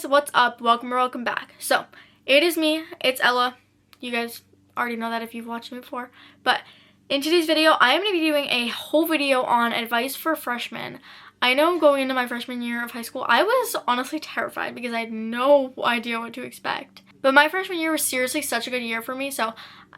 what's up? Welcome back. So it is me, it's Ella. You guys already know that if you've watched me before, but in today's video I am going to be doing a whole video on advice for freshmen. I know going into my freshman year of high school I was honestly terrified because I had no idea what to expect, but my freshman year was seriously such a good year for me. So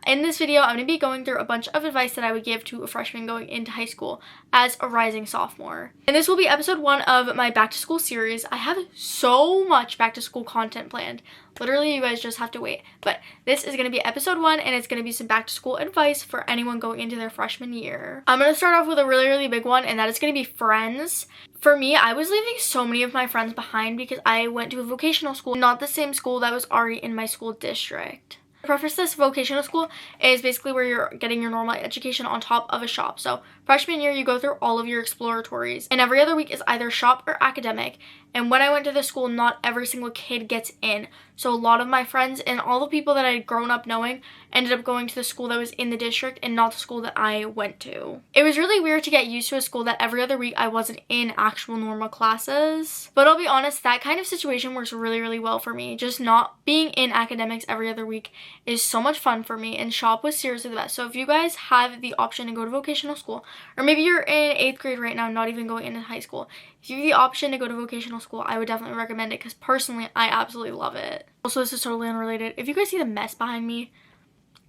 in this video I'm going to be going through a bunch of advice that I would give to a freshman going into high school as a rising sophomore. And this will be episode 1 of my back to school series. I have so much back to school content planned. Literally, you guys just have to wait. But this is going to be episode 1, and it's going to be some back to school advice for anyone going into their freshman year. I'm going to start off with a really big one, and that is going to be friends. For me, I was leaving so many of my friends behind because I went to a vocational school, not the same school that was already in my school district. To preface this, vocational school is basically where you're getting your normal education on top of a shop. So freshman year, you go through all of your exploratories, and every other week is either shop or academic. And when I went to this school, not every single kid gets in. So a lot of my friends and all the people that I had grown up knowing ended up going to the school that was in the district and not the school that I went to. It was really weird to get used to a school that every other week I wasn't in actual normal classes. But I'll be honest, that kind of situation works really well for me. Just not being in academics every other week is so much fun for me, and shop was seriously the best. So if you guys have the option to go to vocational school, or maybe you're in 8th grade right now, not even going into high school, if you have the option to go to vocational school, I would definitely recommend it because personally, I absolutely love it. Also, this is totally unrelated. If you guys see the mess behind me,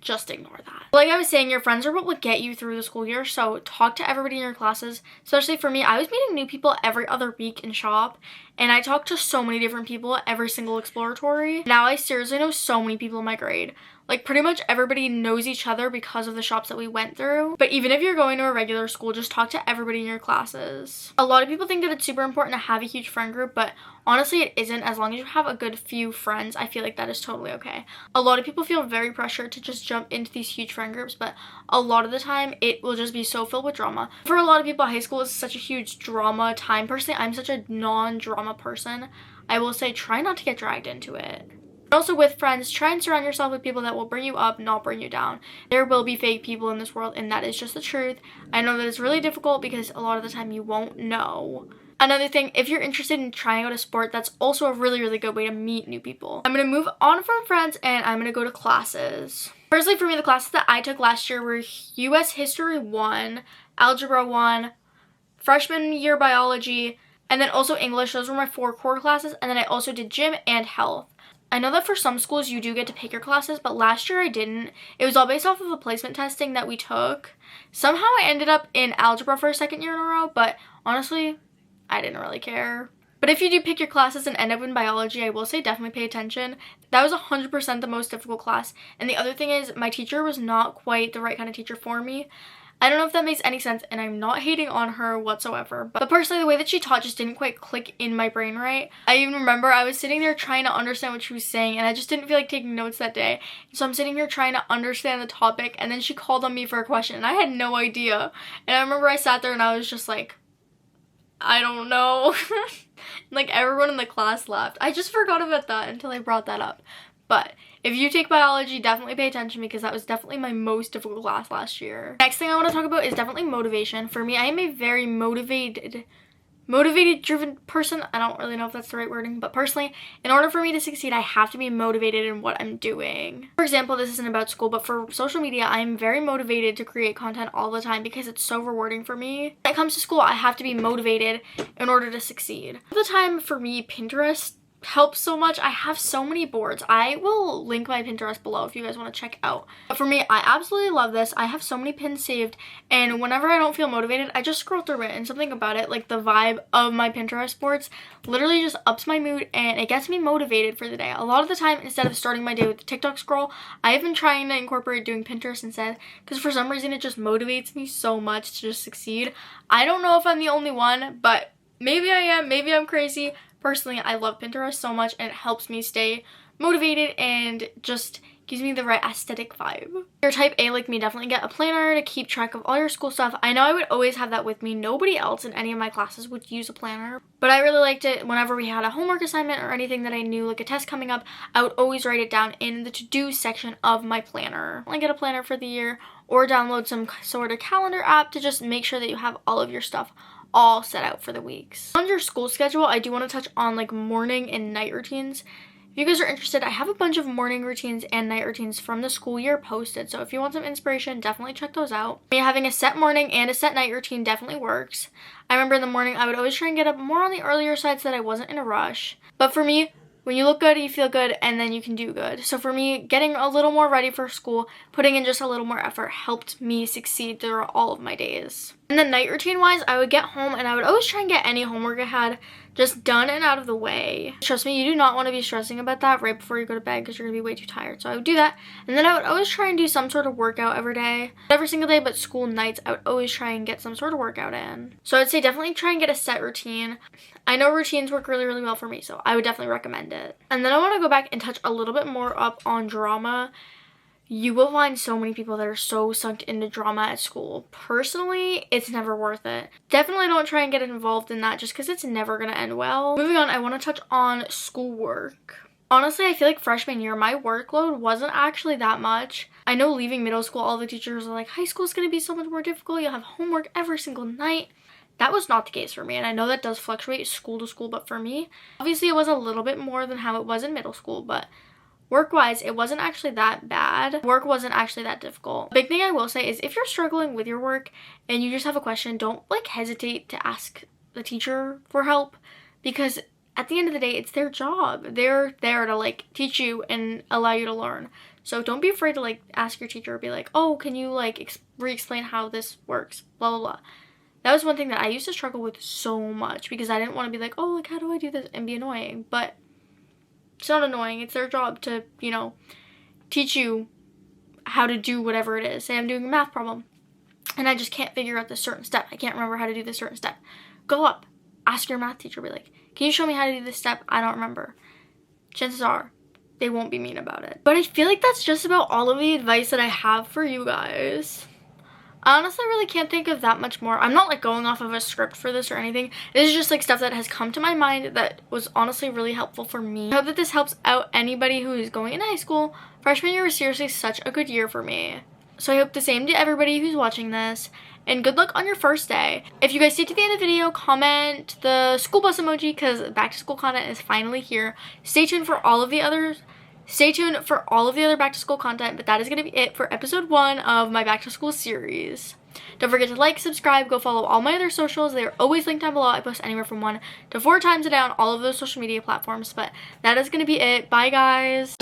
just ignore that. Like I was saying, your friends are what will get you through the school year, so talk to everybody in your classes. Especially for me, I was meeting new people every other week in shop, and I talked to so many different people at every single exploratory. Now I seriously know so many people in my grade. Like, pretty much everybody knows each other because of the shops that we went through. But even if you're going to a regular school, just talk to everybody in your classes. A lot of people think that it's super important to have a huge friend group, but honestly it isn't. As long as you have a good few friends, I feel like that is totally okay. A lot of people feel very pressured to just jump into these huge friend groups, but a lot of the time it will just be so filled with drama. For a lot of people, high school is such a huge drama time. Personally, I'm such a non-drama person. I will say try not to get dragged into it. Also, with friends, try and surround yourself with people that will bring you up, not bring you down. There will be fake people in this world, and that is just the truth. I know that it's really difficult because a lot of the time you won't know. Another thing, if you're interested in trying out a sport, that's also a really good way to meet new people. I'm going to move on from friends, and I'm going to go to classes. Personally, for me, the classes that I took last year were US History 1, Algebra 1, Freshman Year Biology, and then also English. Those were my 4 core classes, and then I also did gym and health. I know that for some schools you do get to pick your classes, but last year I didn't. It was all based off of the placement testing that we took. Somehow I ended up in algebra for a 2nd year in a row, but honestly, I didn't really care. But if you do pick your classes and end up in biology, I will say definitely pay attention. That was 100% the most difficult class. And the other thing is, my teacher was not quite the right kind of teacher for me. I don't know if that makes any sense, and I'm not hating on her whatsoever, but personally the way that she taught just didn't quite click in my brain right. I even remember I was sitting there trying to understand what she was saying, and I just didn't feel like taking notes that day. So I'm sitting here trying to understand the topic, and then she called on me for a question, and I had no idea. And I remember I sat there and I was just like, I don't know. Like, everyone in the class laughed. I just forgot about that until I brought that up. But if you take biology, definitely pay attention because that was definitely my most difficult class last year. Next thing I want to talk about is definitely motivation. For me, I am a very motivated driven person. I don't really know if that's the right wording, but personally, in order for me to succeed, I have to be motivated in what I'm doing. For example, this isn't about school, but for social media, I'm very motivated to create content all the time because it's so rewarding for me. When it comes to school, I have to be motivated in order to succeed. All the time for me, Pinterest helps so much. I have so many boards. I will link my Pinterest below if you guys want to check out. But for me, I absolutely love this. I have so many pins saved, and whenever I don't feel motivated, I just scroll through it, and something about it, like the vibe of my Pinterest boards, literally just ups my mood and it gets me motivated for the day. A lot of the time, instead of starting my day with the TikTok scroll, I have been trying to incorporate doing Pinterest instead because for some reason it just motivates me so much to just succeed. I don't know if I'm the only one, but maybe I am. Maybe I'm crazy. Personally, I love Pinterest so much, and it helps me stay motivated and just gives me the right aesthetic vibe. If you're type A like me, definitely get a planner to keep track of all your school stuff. I know I would always have that with me. Nobody else in any of my classes would use a planner, but I really liked it. Whenever we had a homework assignment or anything that I knew, like a test coming up, I would always write it down in the to-do section of my planner. I get a planner for the year or download some sort of calendar app to just make sure that you have all of your stuff all set out for the weeks. On your school schedule, I do want to touch on like morning and night routines. If you guys are interested, I have a bunch of morning routines and night routines from the school year posted. So if you want some inspiration, definitely check those out. Having a set morning and a set night routine definitely works. I remember in the morning, I would always try and get up more on the earlier side so that I wasn't in a rush. But for me, when you look good, you feel good, and then you can do good. So for me, getting a little more ready for school, putting in just a little more effort helped me succeed through all of my days. And then night routine wise, I would get home and I would always try and get any homework I had just done and out of the way. Trust me, you do not want to be stressing about that right before you go to bed because you're going to be way too tired. So I would do that. And then I would always try and do some sort of workout every day. Every single day, but school nights, I would always try and get some sort of workout in. So I would say definitely try and get a set routine. I know routines work really, really well for me, so I would definitely recommend it. And then I want to go back and touch a little bit more up on drama. You will find so many people that are so sucked into drama at school. Personally, it's never worth it. Definitely don't try and get involved in that just because it's never going to end well. Moving on, I want to touch on schoolwork. Honestly, I feel like freshman year, my workload wasn't actually that much. I know leaving middle school, all the teachers are like, high school is going to be so much more difficult. You'll have homework every single night. That was not the case for me, and I know that does fluctuate school to school, but for me, obviously it was a little bit more than how it was in middle school, but work-wise, it wasn't actually that bad. Work wasn't actually that difficult. Big thing I will say is if you're struggling with your work and you just have a question, don't like hesitate to ask the teacher for help, because at the end of the day, it's their job. They're there to like teach you and allow you to learn. So don't be afraid to like ask your teacher, be like, oh, can you like re-explain how this works, blah, blah, blah. That was one thing that I used to struggle with so much because I didn't want to be like, oh, like, how do I do this and be annoying? But it's not annoying. It's their job to, you know, teach you how to do whatever it is. Say I'm doing a math problem and I just can't figure out this certain step. I can't remember how to do this certain step. Go up, ask your math teacher, be like, can you show me how to do this step? I don't remember. Chances are they won't be mean about it. But I feel like that's just about all of the advice that I have for you guys. I honestly really can't think of that much more. I'm not like going off of a script for this or anything. This is just like stuff that has come to my mind that was honestly really helpful for me. I hope that this helps out anybody who is going into high school. Freshman year was seriously such a good year for me. So I hope the same to everybody who's watching this. And good luck on your first day. If you guys stay to the end of the video, comment the school bus emoji because back to school content is finally here. Stay tuned for all of the others. Stay tuned for all of the other back to school content, but that is going to be it for episode 1 of my back to school series. Don't forget to like, subscribe, go follow all my other socials. They are always linked down below. I post anywhere from 1 to 4 times a day on all of those social media platforms, but that is going to be it. Bye, guys.